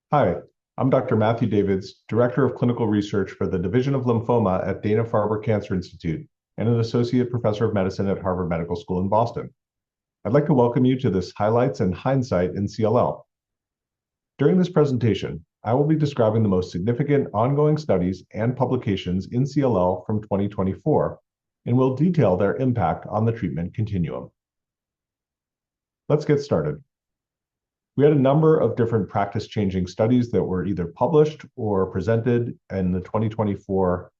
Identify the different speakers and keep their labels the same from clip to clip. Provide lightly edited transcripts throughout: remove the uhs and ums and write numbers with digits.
Speaker 1: Hi, I'm Dr. Matthew Davids, Director of Clinical Research for the Division of Lymphoma at Dana-Farber Cancer Institute and an Associate Professor of Medicine at Harvard Medical School in Boston. I'd like to welcome you to this Highlights and Hindsight in CLL. During this presentation, I will be describing the most significant ongoing studies and publications in CLL from 2024, and will detail their impact on the treatment continuum. Let's get started. We had a number of different practice-changing studies that were either published or presented in the 2024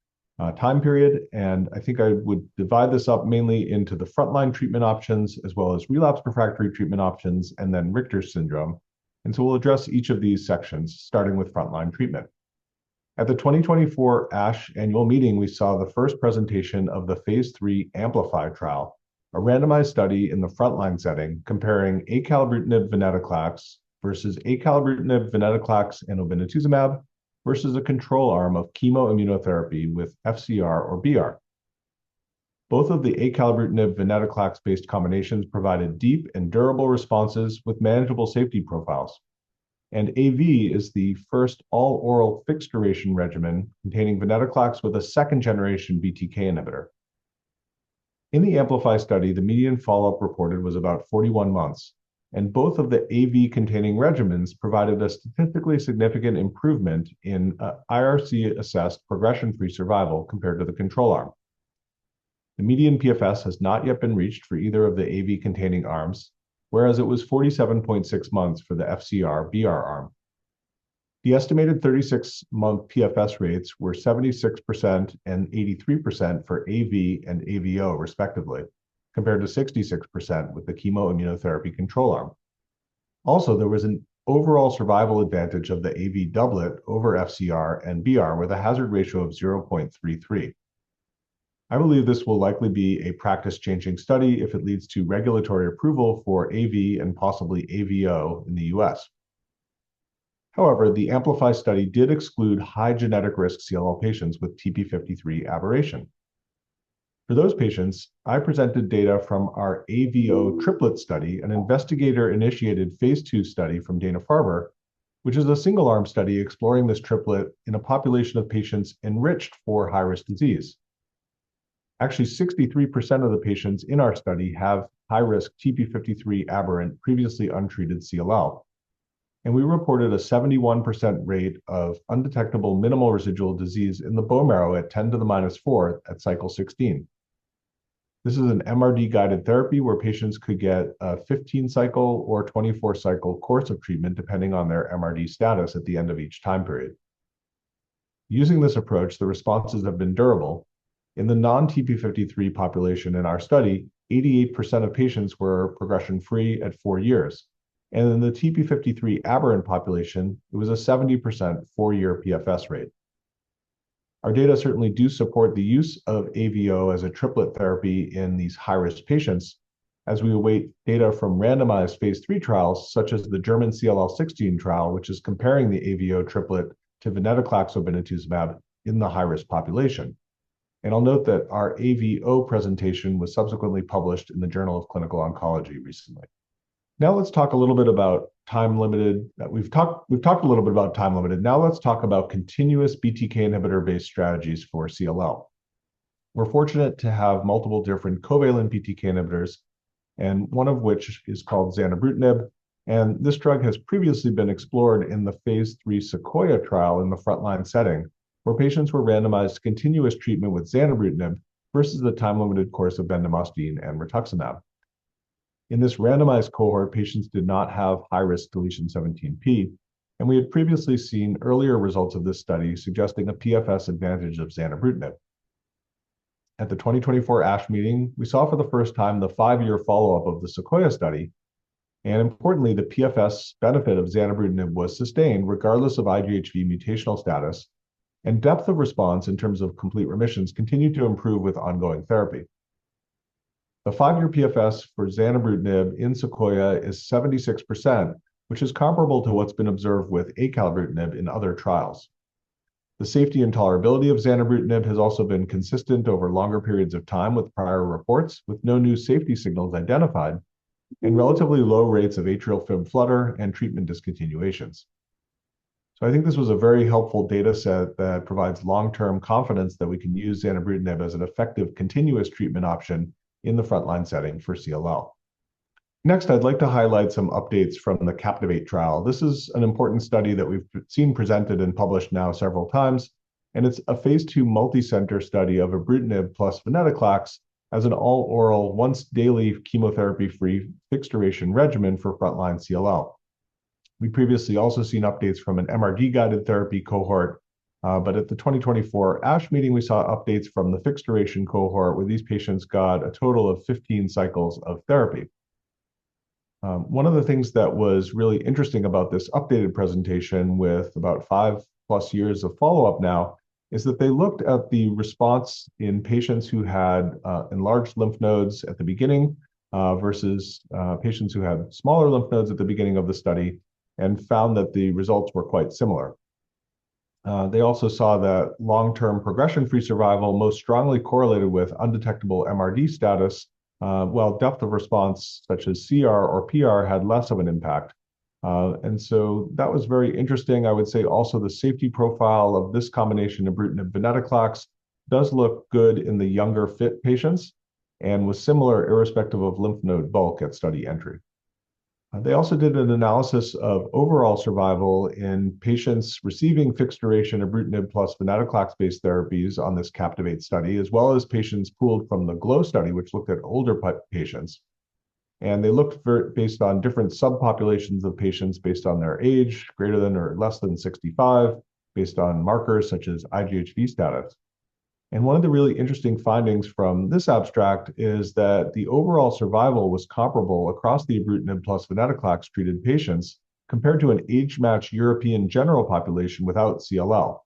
Speaker 1: time period, and I think I would divide this up mainly into the frontline treatment options, as well as relapse refractory treatment options, and then Richter's syndrome. And so we'll address each of these sections, starting with frontline treatment. At the 2024 ASH annual meeting, we saw the first presentation of the phase 3 Amplify trial, a randomized study in the frontline setting comparing acalabrutinib venetoclax versus acalabrutinib venetoclax and obinutuzumab versus a control arm of chemoimmunotherapy with FCR or BR. Both of the acalabrutinib venetoclax-based combinations provided deep and durable responses with manageable safety profiles. And AV is the first all-oral fixed-duration regimen containing venetoclax with a second-generation BTK inhibitor. In the Amplify study, the median follow-up reported was about 41 months, and both of the AV-containing regimens provided a statistically significant improvement in IRC-assessed progression-free survival compared to the control arm. The median PFS has not yet been reached for either of the AV-containing arms, whereas it was 47.6 months for the FCR-BR arm. The estimated 36-month PFS rates were 76% and 83% for AV and AVO, respectively, compared to 66% with the chemoimmunotherapy control arm. Also, there was an overall survival advantage of the AV doublet over FCR and BR with a hazard ratio of 0.33. I believe this will likely be a practice-changing study if it leads to regulatory approval for AV and possibly AVO in the US. However, the Amplify study did exclude high genetic risk CLL patients with TP53 aberration. For those patients, I presented data from our AVO triplet study, an investigator-initiated phase 2 study from Dana-Farber, which is a single-arm study exploring this triplet in a population of patients enriched for high-risk disease. Actually, 63% of the patients in our study have high-risk TP53 aberrant, previously untreated CLL. And we reported a 71% rate of undetectable minimal residual disease in the bone marrow at 10 to the minus 4 at cycle 16. This is an MRD-guided therapy where patients could get a 15-cycle or 24-cycle course of treatment depending on their MRD status at the end of each time period. Using this approach, the responses have been durable. In the non-TP53 population in our study, 88% of patients were progression-free at 4 years. And in the TP53 aberrant population, it was a 70% 4-year PFS rate. Our data certainly do support the use of AVO as a triplet therapy in these high-risk patients as we await data from randomized phase 3 trials, such as the German CLL16 trial, which is comparing the AVO triplet to venetoclax obinutuzumab in the high-risk population. And I'll note that our AVO presentation was subsequently published in the Journal of Clinical Oncology recently. Now let's talk a little bit about time-limited. We've talked a little bit about time-limited. Now let's talk about continuous BTK inhibitor-based strategies for CLL. We're fortunate to have multiple different covalent BTK inhibitors, and one of which is called zanubrutinib. And this drug has previously been explored in the phase 3 Sequoia trial in the frontline setting, where patients were randomized to continuous treatment with zanubrutinib versus the time-limited course of bendamustine and rituximab. In this randomized cohort, patients did not have high-risk deletion 17p, and we had previously seen earlier results of this study suggesting a PFS advantage of zanubrutinib. At the 2024 ASH meeting, we saw for the first time the 5-year follow-up of the Sequoia study, and importantly, the PFS benefit of zanubrutinib was sustained regardless of IGHV mutational status, and depth of response in terms of complete remissions continued to improve with ongoing therapy. The 5-year PFS for zanubrutinib in Sequoia is 76%, which is comparable to what's been observed with acalabrutinib in other trials. The safety and tolerability of zanubrutinib has also been consistent over longer periods of time with prior reports, with no new safety signals identified, and relatively low rates of atrial fib flutter and treatment discontinuations. So I think this was a very helpful data set that provides long-term confidence that we can use zanubrutinib as an effective continuous treatment option in the frontline setting for CLL. Next, I'd like to highlight some updates from the Captivate trial. This is an important study that we've seen presented and published now several times, and it's a phase 2 multi-center study of ibrutinib plus venetoclax as an all-oral, once-daily chemotherapy-free fixed-duration regimen for frontline CLL. We previously also seen updates from an MRD-guided therapy cohort, but at the 2024 ASH meeting, we saw updates from the fixed-duration cohort where these patients got a total of 15 cycles of therapy. One of the things that was really interesting about this updated presentation with about 5+ years of follow-up now is that they looked at the response in patients who had enlarged lymph nodes at the beginning versus patients who had smaller lymph nodes at the beginning of the study and found that the results were quite similar. They also saw that long-term progression-free survival most strongly correlated with undetectable MRD status, while depth of response, such as CR or PR, had less of an impact. And so that was very interesting. I would say also the safety profile of this combination of ibrutinib venetoclax does look good in the younger fit patients and was similar irrespective of lymph node bulk at study entry. They also did an analysis of overall survival in patients receiving fixed-duration ibrutinib plus venetoclax-based therapies on this Captivate study, as well as patients pooled from the GLOW study, which looked at older patients. And they looked based on different subpopulations of patients based on their age, greater than or less than 65, based on markers such as IGHV status. And one of the really interesting findings from this abstract is that the overall survival was comparable across the ibrutinib plus venetoclax treated patients compared to an age-matched European general population without CLL.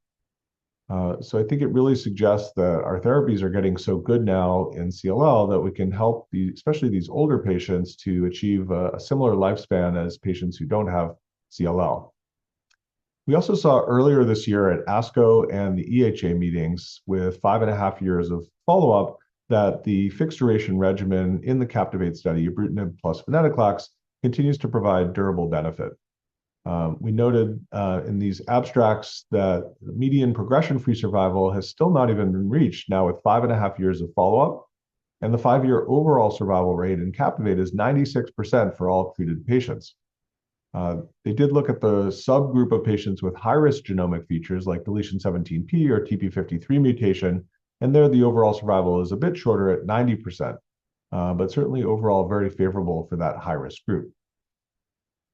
Speaker 1: So I think it really suggests that our therapies are getting so good now in CLL that we can help especially these older patients to achieve a similar lifespan as patients who don't have CLL. We also saw earlier this year at ASCO and the EHA meetings with 5.5 years of follow-up that the fixed duration regimen in the Captivate study, ibrutinib plus venetoclax, continues to provide durable benefit. We noted in these abstracts that the median progression-free survival has still not even been reached now with 5.5 years of follow-up, and the 5-year overall survival rate in Captivate is 96% for all treated patients. They did look at the subgroup of patients with high-risk genomic features like deletion 17p or TP53 mutation, and there the overall survival is a bit shorter at 90%, but certainly overall very favorable for that high-risk group.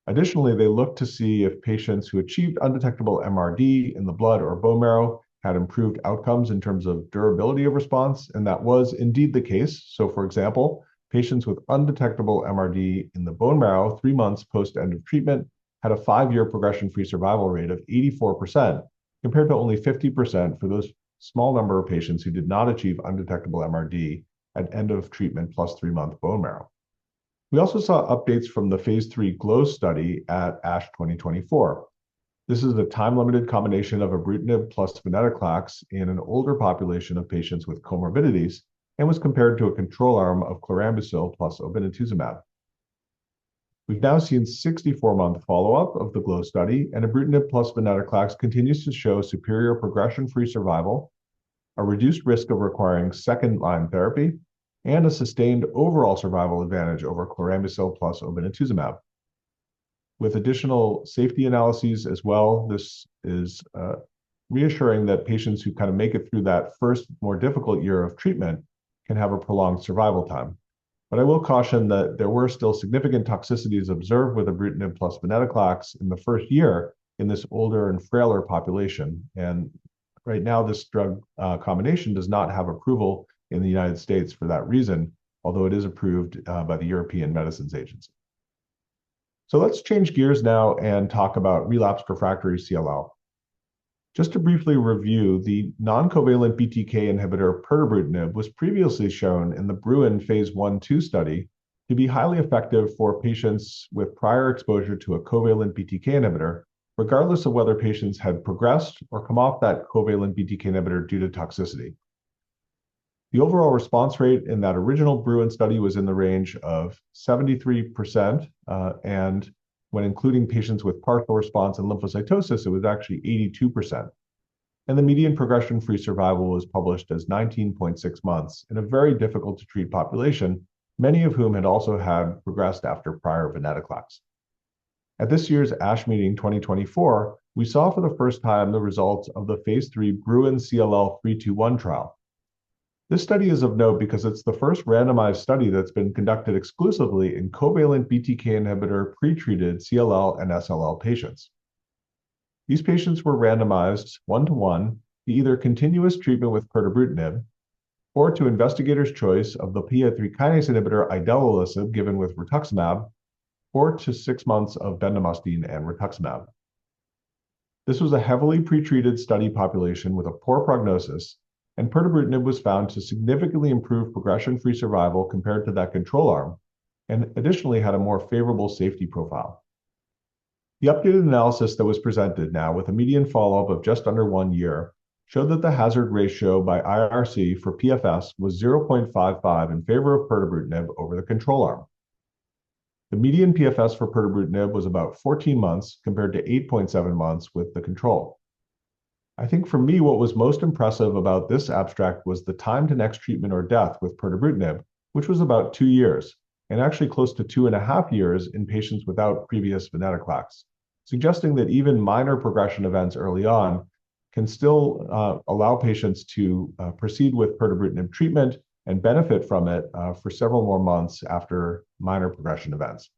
Speaker 1: Additionally, they looked to see if patients who achieved undetectable MRD in the blood or bone marrow had improved outcomes in terms of durability of response, and that was indeed the case. So, for example, patients with undetectable MRD in the bone marrow 3 months post-end of treatment had a 5-year progression-free survival rate of 84%, compared to only 50% for those small number of patients who did not achieve undetectable MRD at end of treatment plus 3-month bone marrow. We also saw updates from the phase 3 GLOW study at ASH 2024. This is a time-limited combination of ibrutinib plus venetoclax in an older population of patients with comorbidities and was compared to a control arm of chlorambucil plus obinutuzumab. We've now seen 64-month follow-up of the GLOW study, and ibrutinib plus venetoclax continues to show superior progression-free survival, a reduced risk of requiring second-line therapy, and a sustained overall survival advantage over chlorambucil plus obinutuzumab. With additional safety analyses as well, this is reassuring that patients who kind of make it through that first more difficult year of treatment can have a prolonged survival time. But I will caution that there were still significant toxicities observed with ibrutinib plus venetoclax in the first year in this older and frailer population. And right now, this drug combination does not have approval in the United States for that reason, although it is approved by the European Medicines Agency. So let's change gears now and talk about relapsed refractory CLL. Just to briefly review, the non-covalent BTK inhibitor pirtobrutinib was previously shown in the BRUIN phase 1/2 study to be highly effective for patients with prior exposure to a covalent BTK inhibitor, regardless of whether patients had progressed or come off that covalent BTK inhibitor due to toxicity. The overall response rate in that original BRUIN study was in the range of 73%, and when including patients with partial response and lymphocytosis, it was actually 82%. And the median progression-free survival was published as 19.6 months in a very difficult to treat population, many of whom had also had progressed after prior venetoclax. At this year's ASH meeting 2024, we saw for the first time the results of the phase 3 Bruin CLL 321 trial. This study is of note because it's the first randomized study that's been conducted exclusively in covalent BTK inhibitor pretreated CLL and SLL patients. These patients were randomized 1-to-1 to either continuous treatment with pirtobrutinib or to investigator's choice of the PI3 kinase inhibitor idelalisib given with rituximab, or to 6 months of bendamustine and rituximab. This was a heavily pretreated study population with a poor prognosis, and pirtobrutinib was found to significantly improve progression-free survival compared to that control arm, and additionally had a more favorable safety profile. The updated analysis that was presented now with a median follow-up of just under 1 year showed that the hazard ratio by IRC for PFS was 0.55 in favor of pirtobrutinib over the control arm. The median PFS for pirtobrutinib was about 14 months compared to 8.7 months with the control. I think for me, what was most impressive about this abstract was the time to next treatment or death with pirtobrutinib, which was about 2 years, and actually close to 2.5 years in patients without previous venetoclax, suggesting that even minor progression events early on can still allow patients to proceed with pirtobrutinib treatment and benefit from it for several more months after minor progression events.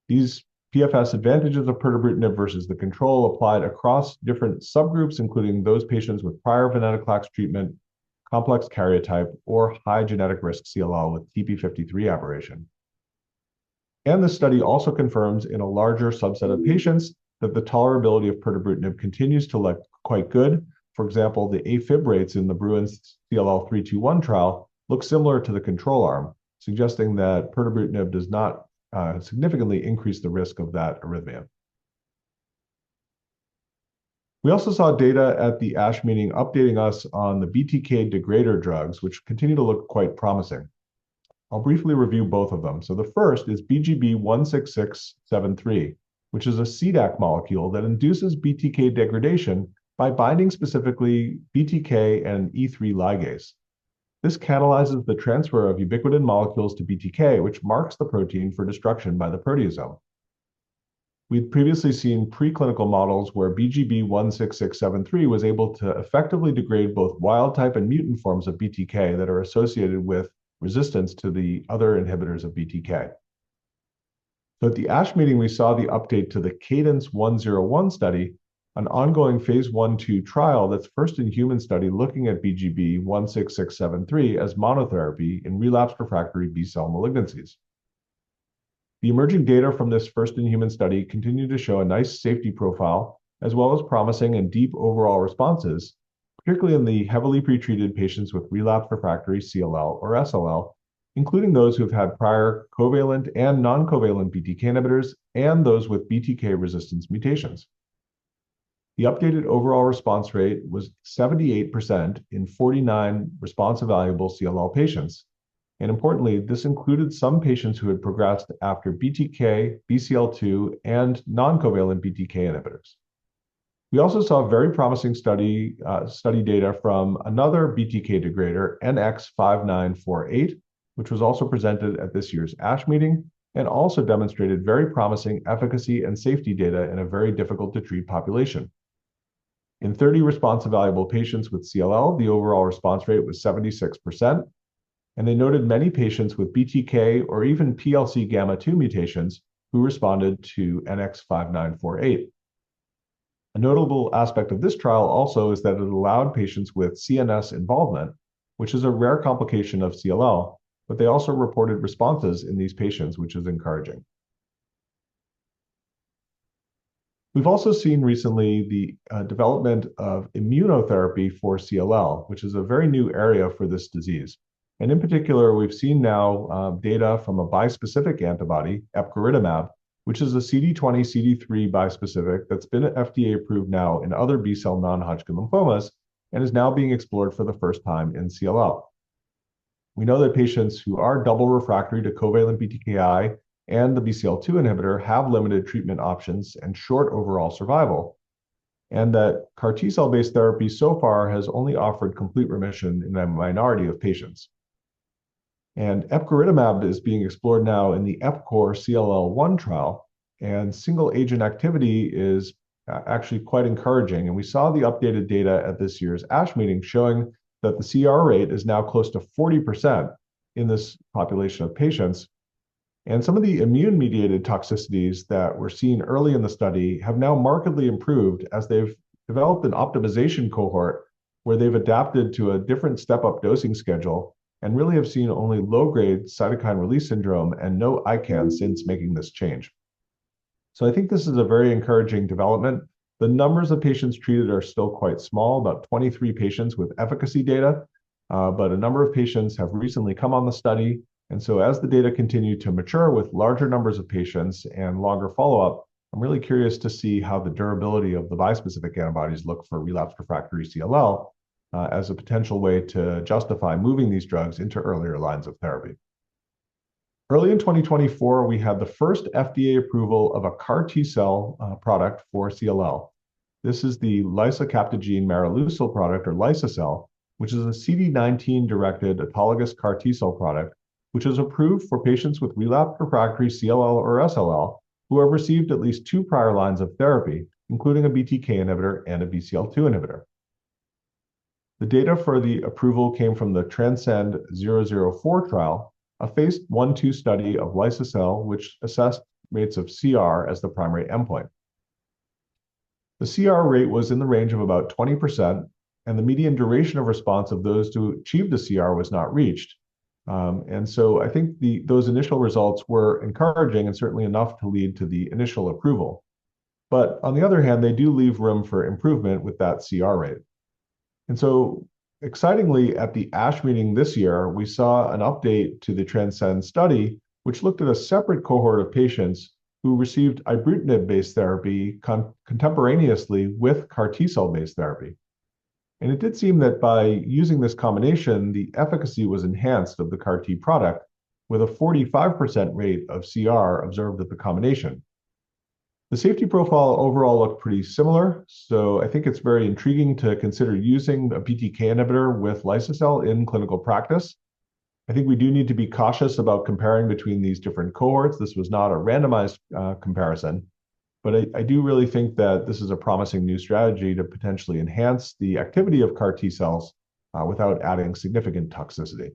Speaker 1: These PFS advantages of pirtobrutinib versus the control applied across different subgroups, including those patients with prior venetoclax treatment, complex karyotype, or high genetic risk CLL with TP53 aberration. And the study also confirms in a larger subset of patients that the tolerability of pirtobrutinib continues to look quite good. For example, the AFib rates in the Bruin CLL 321 trial look similar to the control arm, suggesting that pirtobrutinib does not significantly increase the risk of that arrhythmia. We also saw data at the ASH meeting updating us on the BTK degrader drugs, which continue to look quite promising. I'll briefly review both of them. So the first is BGB 16673, which is a CDAC molecule that induces BTK degradation by binding specifically BTK and E3 ligase. This catalyzes the transfer of ubiquitin molecules to BTK, which marks the protein for destruction by the proteasome. We'd previously seen preclinical models where BGB 16673 was able to effectively degrade both wild-type and mutant forms of BTK that are associated with resistance to the other inhibitors of BTK. So at the ASH meeting, we saw the update to the Cadence 101 study, an ongoing phase 1/2 trial that's first in human study looking at BGB 16673 as monotherapy in relapsed refractory B-cell malignancies. The emerging data from this first in human study continue to show a nice safety profile, as well as promising and deep overall responses, particularly in the heavily pretreated patients with relapsed refractory CLL or SLL, including those who have had prior covalent and non-covalent BTK inhibitors and those with BTK resistance mutations. The updated overall response rate was 78% in 49 response evaluable CLL patients. And importantly, this included some patients who had progressed after BTK, BCL2, and non-covalent BTK inhibitors. We also saw very promising study data from another BTK degrader, NX-5948, which was also presented at this year's ASH meeting, and also demonstrated very promising efficacy and safety data in a very difficult to treat population. In 30 response evaluable patients with CLL, the overall response rate was 76%, and they noted many patients with BTK or even PLC gamma 2 mutations who responded to NX-5948. A notable aspect of this trial also is that it allowed patients with CNS involvement, which is a rare complication of CLL, but they also reported responses in these patients, which is encouraging. We've also seen recently the development of immunotherapy for CLL, which is a very new area for this disease. And in particular, we've seen now data from a bispecific antibody, epcoritamab, which is a CD20, CD3 bispecific that's been FDA approved now in other B-cell non-Hodgkin lymphomas and is now being explored for the first time in CLL. We know that patients who are double refractory to covalent BTKI and the BCL2 inhibitor have limited treatment options and short overall survival, and that CAR T-cell based therapy so far has only offered complete remission in a minority of patients. And epcoritamab is being explored now in the EPCORE CLL-1 trial, and single agent activity is actually quite encouraging. And we saw the updated data at this year's ASH meeting showing that the CR rate is now close to 40% in this population of patients. And some of the immune-mediated toxicities that were seen early in the study have now markedly improved as they've developed an optimization cohort where they've adapted to a different step-up dosing schedule and really have seen only low-grade cytokine release syndrome and no ICANS since making this change. So I think this is a very encouraging development. The numbers of patients treated are still quite small, about 23 patients with efficacy data, but a number of patients have recently come on the study. And so as the data continue to mature with larger numbers of patients and longer follow-up, I'm really curious to see how the durability of the bispecific antibodies look for relapsed refractory CLL as a potential way to justify moving these drugs into earlier lines of therapy. Early in 2024, we had the first FDA approval of a CAR T-cell product for CLL. This is the lysocaptogene maraleucel product, or liso-cel, which is a CD19-directed autologous CAR T-cell product, which is approved for patients with relapsed refractory CLL or SLL who have received at least 2 prior lines of therapy, including a BTK inhibitor and a BCL2 inhibitor. The data for the approval came from the Transcend-004 trial, a phase 1/2 study of liso-cel, which assessed rates of CR as the primary endpoint. The CR rate was in the range of about 20%, and the median duration of response of those who achieved the CR was not reached. And so I think those initial results were encouraging and certainly enough to lead to the initial approval. But on the other hand, they do leave room for improvement with that CR rate. And so excitingly, at the ASH meeting this year, we saw an update to the Transcend study, which looked at a separate cohort of patients who received ibrutinib-based therapy contemporaneously with CAR T-cell-based therapy. And it did seem that by using this combination, the efficacy was enhanced of the CAR T product, with a 45% rate of CR observed at the combination. The safety profile overall looked pretty similar, so I think it's very intriguing to consider using a BTK inhibitor with liso-cel in clinical practice. I think we do need to be cautious about comparing between these different cohorts. This was not a randomized comparison, but I do really think that this is a promising new strategy to potentially enhance the activity of CAR T cells without adding significant toxicity.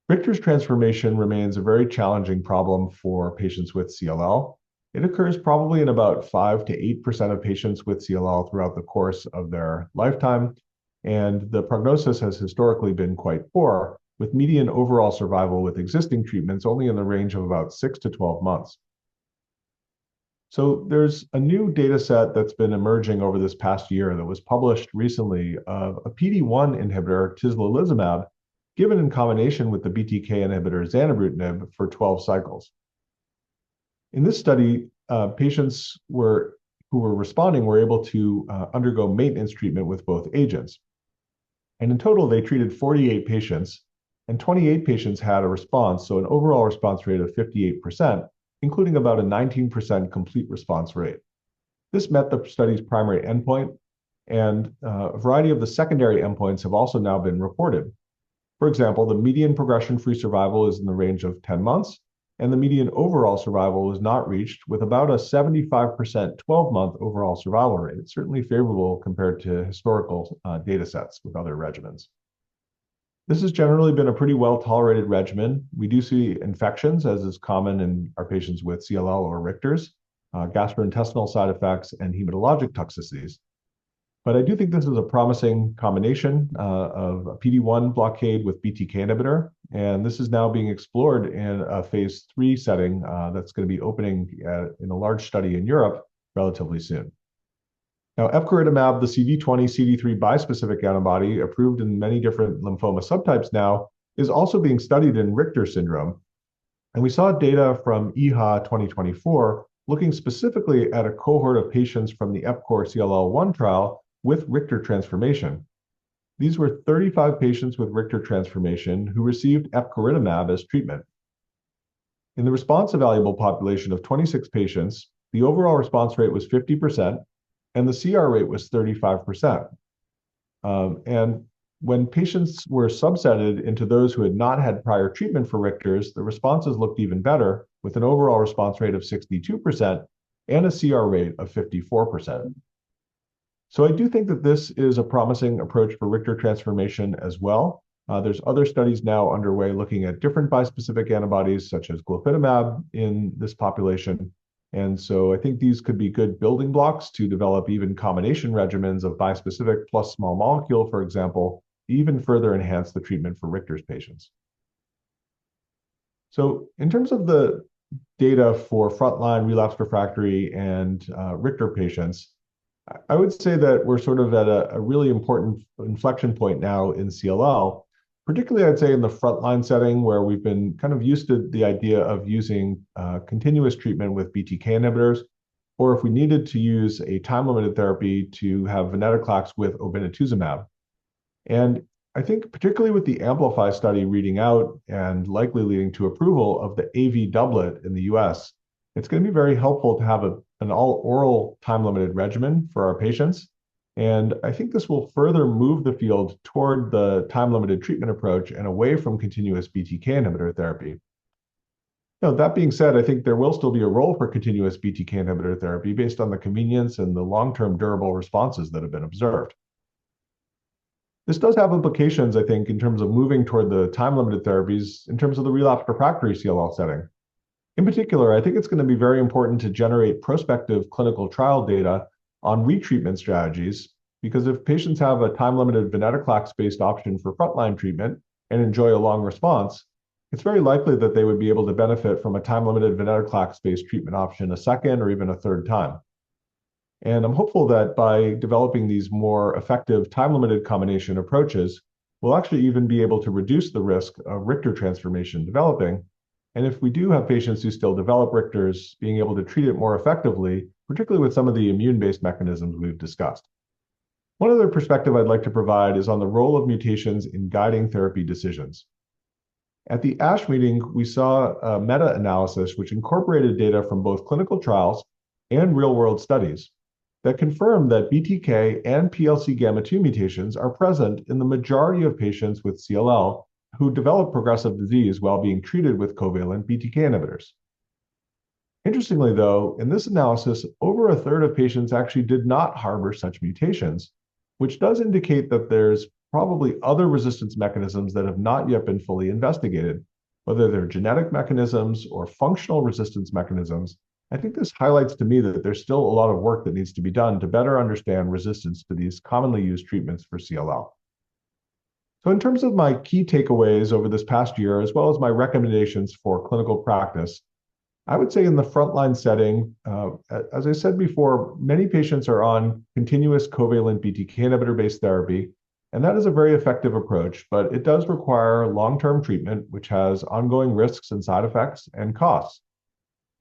Speaker 1: Richter's transformation remains a very challenging problem for patients with CLL. It occurs probably in about 5 to 8% of patients with CLL throughout the course of their lifetime, and the prognosis has historically been quite poor, with median overall survival with existing treatments only in the range of about 6 to 12 months. So there's a new data set that's been emerging over this past year that was published recently of a PD-1 inhibitor, tislelizumab, given in combination with the BTK inhibitor zanubrutinib for 12 cycles. In this study, patients who were responding were able to undergo maintenance treatment with both agents. And in total, they treated 48 patients, and 28 patients had a response, so an overall response rate of 58%, including about a 19% complete response rate. This met the study's primary endpoint, and a variety of the secondary endpoints have also now been reported. For example, the median progression-free survival is in the range of 10 months, and the median overall survival was not reached, with about a 75% 12-month overall survival rate. It's certainly favorable compared to historical data sets with other regimens. This has generally been a pretty well-tolerated regimen. We do see infections, as is common in our patients with CLL or Richter's, gastrointestinal side effects, and hematologic toxicities. But I do think this is a promising combination of a PD-1 blockade with BTK inhibitor, and this is now being explored in a phase 3 setting that's going to be opening in a large study in Europe relatively soon. Now, epcoritamab, the CD20-CD3 bispecific antibody approved in many different lymphoma subtypes now, is also being studied in Richter syndrome. And we saw data from EHA 2024 looking specifically at a cohort of patients from the EPCORE CLL-1 trial with Richter transformation. These were 35 patients with Richter transformation who received epcoritamab as treatment. In the response evaluable population of 26 patients, the overall response rate was 50%, and the CR rate was 35%. And when patients were subsetted into those who had not had prior treatment for Richter's, the responses looked even better, with an overall response rate of 62% and a CR rate of 54%. So I do think that this is a promising approach for Richter transformation as well. There's other studies now underway looking at different bispecific antibodies, such as glofitamab, in this population. And so I think these could be good building blocks to develop even combination regimens of bispecific plus small molecule, for example, to even further enhance the treatment for Richter's patients. So in terms of the data for frontline relapsed refractory and Richter patients, I would say that we're sort of at a really important inflection point now in CLL, particularly I'd say in the frontline setting where we've been kind of used to the idea of using continuous treatment with BTK inhibitors, or if we needed to use a time-limited therapy to have venetoclax with obinutuzumab. And I think particularly with the Amplify study reading out and likely leading to approval of the AV doublet in the US, it's going to be very helpful to have an all-oral time-limited regimen for our patients. And I think this will further move the field toward the time-limited treatment approach and away from continuous BTK inhibitor therapy. Now, that being said, I think there will still be a role for continuous BTK inhibitor therapy based on the convenience and the long-term durable responses that have been observed. This does have implications, I think, in terms of moving toward the time-limited therapies in terms of the relapsed refractory CLL setting. In particular, I think it's going to be very important to generate prospective clinical trial data on retreatment strategies, because if patients have a time-limited venetoclax-based option for frontline treatment and enjoy a long response, it's very likely that they would be able to benefit from a time-limited venetoclax-based treatment option a second or even a third time. And I'm hopeful that by developing these more effective time-limited combination approaches, we'll actually even be able to reduce the risk of Richter transformation developing. And if we do have patients who still develop Richter's, being able to treat it more effectively, particularly with some of the immune-based mechanisms we've discussed. One other perspective I'd like to provide is on the role of mutations in guiding therapy decisions. At the ASH meeting, we saw a meta-analysis which incorporated data from both clinical trials and real-world studies that confirmed that BTK and PLC gamma-2 mutations are present in the majority of patients with CLL who develop progressive disease while being treated with covalent BTK inhibitors. Interestingly, though, in this analysis, over a third of patients actually did not harbor such mutations, which does indicate that there's probably other resistance mechanisms that have not yet been fully investigated, whether they're genetic mechanisms or functional resistance mechanisms. I think this highlights to me that there's still a lot of work that needs to be done to better understand resistance to these commonly used treatments for CLL. So in terms of my key takeaways over this past year, as well as my recommendations for clinical practice, I would say in the frontline setting, as I said before, many patients are on continuous covalent BTK inhibitor-based therapy, and that is a very effective approach, but it does require long-term treatment, which has ongoing risks and side effects and costs.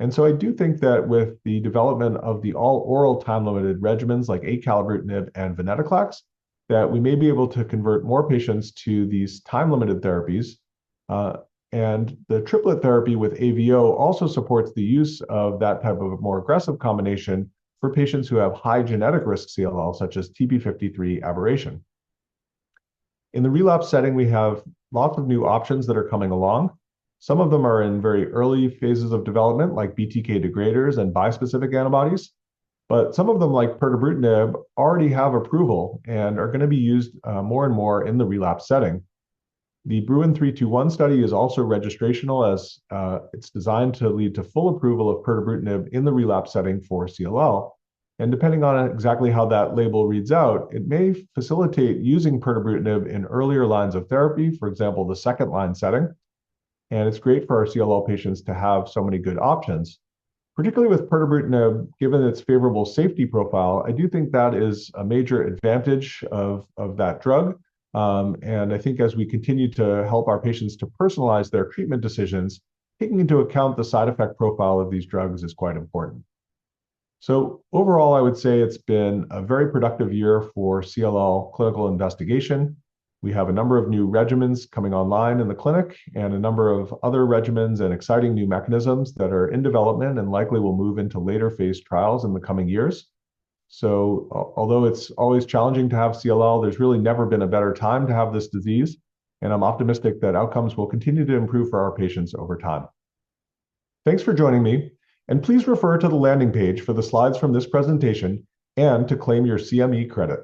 Speaker 1: And so I do think that with the development of the all-oral time-limited regimens like acalabrutinib and venetoclax, that we may be able to convert more patients to these time-limited therapies. And the triplet therapy with AVO also supports the use of that type of more aggressive combination for patients who have high genetic risk CLL, such as TP53 aberration. In the relapse setting, we have lots of new options that are coming along. Some of them are in very early phases of development, like BTK degraders and bispecific antibodies. But some of them, like pirtobrutinib, already have approval and are going to be used more and more in the relapse setting. The Bruin 321 study is also registrational, as it's designed to lead to full approval of pirtobrutinib in the relapse setting for CLL. And depending on exactly how that label reads out, it may facilitate using pirtobrutinib in earlier lines of therapy, for example, the second line setting. And it's great for our CLL patients to have so many good options. Particularly with pirtobrutinib, given its favorable safety profile, I do think that is a major advantage of that drug. And I think as we continue to help our patients to personalize their treatment decisions, taking into account the side effect profile of these drugs is quite important. So overall, I would say it's been a very productive year for CLL clinical investigation. We have a number of new regimens coming online in the clinic and a number of other regimens and exciting new mechanisms that are in development and likely will move into later phase trials in the coming years. So although it's always challenging to have CLL, there's really never been a better time to have this disease. And I'm optimistic that outcomes will continue to improve for our patients over time. Thanks for joining me. And please refer to the landing page for the slides from this presentation and to claim your CME credit.